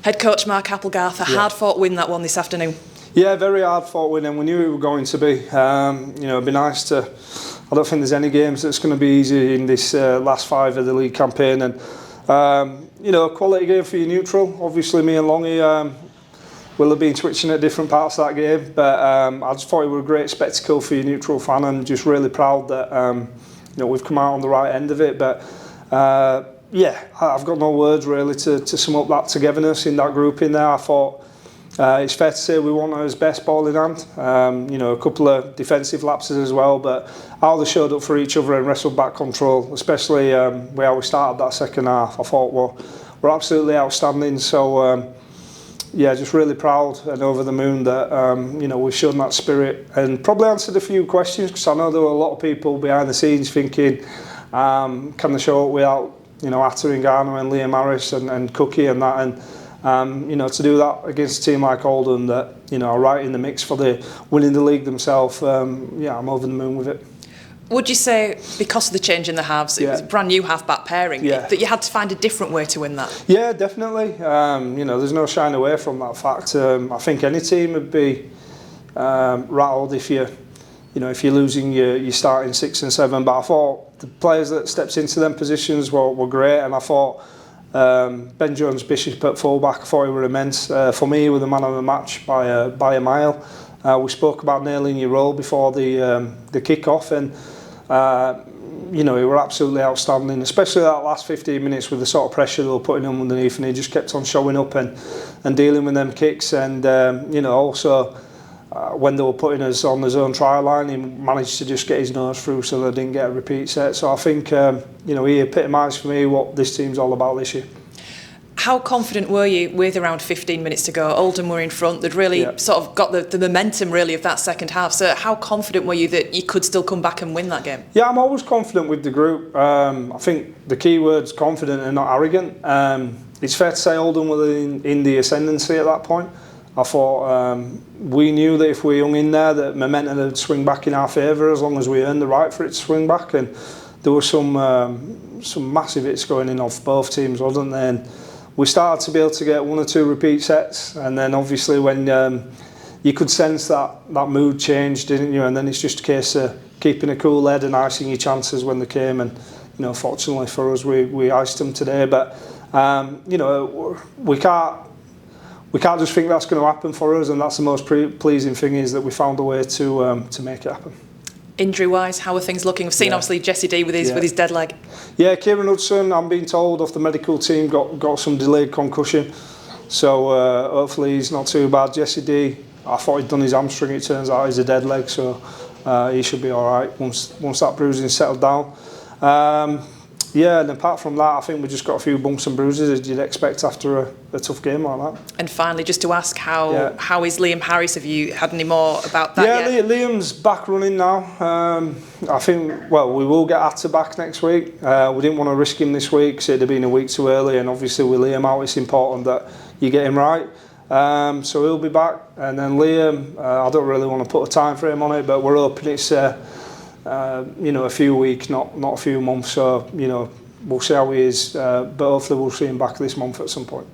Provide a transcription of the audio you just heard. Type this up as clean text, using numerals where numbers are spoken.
Head coach Mark Applegarth, a hard-fought win, that one this afternoon. Yeah, very hard-fought win, and we knew it was going to be. It'd be nice to. I don't think there's any games that's going to be easy in this last 5 of the league campaign, and a quality game for your neutral. Obviously, me and Longy will have been twitching at different parts of that game, but I just thought it was a great spectacle for your neutral fan, and just really proud that we've come out on the right end of it. But I've got no words really to sum up that togetherness in that group in there. I thought it's fair to say we won as best ball in hand. A couple of defensive lapses as well, but how they showed up for each other and wrestled back control, especially where we started that second half, I thought were absolutely outstanding. So just really proud and over the moon that we've shown that spirit and probably answered a few questions, because I know there were a lot of people behind the scenes thinking, can they show up without Atta Ngannou and Liam Harris and Cookie and that, and to do that against a team like Oldham that are right in the mix for the winning the league themselves, I'm over the moon with it. Would you say, because of the change in the halves, it was a brand new half-back pairing, that you had to find a different way to win that? Yeah, definitely. There's no shying away from that fact. I think any team would be rattled if you're losing your starting 6 and 7. But I thought the players that stepped into them positions were great, and I thought Ben Jones-Bishop at fullback, I thought he were immense. For me, he was the man of the match by a mile. We spoke about nailing your role before the kick-off, and he were absolutely outstanding, especially that last 15 minutes with the sort of pressure they were putting him underneath, and he just kept on showing up and dealing with them kicks, and also when they were putting us on his own try line, he managed to just get his nose through so they didn't get a repeat set. So I think he epitomised for me what this team's all about this year. How confident were you with around 15 minutes to go? Oldham were in front. They'd really sort of got the momentum really of that second half. So how confident were you that you could still come back and win that game? Yeah, I'm always confident with the group. I think the key word's confident and not arrogant. It's fair to say Oldham were in the ascendancy at that point. I thought we knew that if we hung in there, that momentum would swing back in our favour as long as we earned the right for it to swing back. And there were some massive hits going in off both teams, wasn't there? And we started to be able to get 1 or 2 repeat sets, and then obviously when you could sense that mood change, didn't you? And then it's just a case of keeping a cool head and icing your chances when they came. And fortunately for us, we iced them today. But we can't just think that's going to happen for us, and that's the most pleasing thing, is that we found a way to make it happen. Injury-wise, how are things looking? We've seen obviously Jesse D with his dead leg. Yeah, Kieran Hudson, I'm being told off the medical team, got some delayed concussion, so hopefully he's not too bad. Jesse D, I thought he'd done his hamstring. It turns out he's a dead leg, so he should be all right once that bruising settled down. And apart from that, I think we just got a few bumps and bruises as you'd expect after a tough game like that. And finally, just to ask, how is Liam Harris? Have you had any more about that yet? Liam's back running now. I think, we will get Atta back next week. We didn't want to risk him this week because it'd have been a week too early, and obviously with Liam out, it's important that you get him right. So he'll be back, and then Liam, I don't really want to put a time frame on it, but we're hoping it's a few weeks, not a few months. So we'll see how he is, but hopefully we'll see him back this month at some point.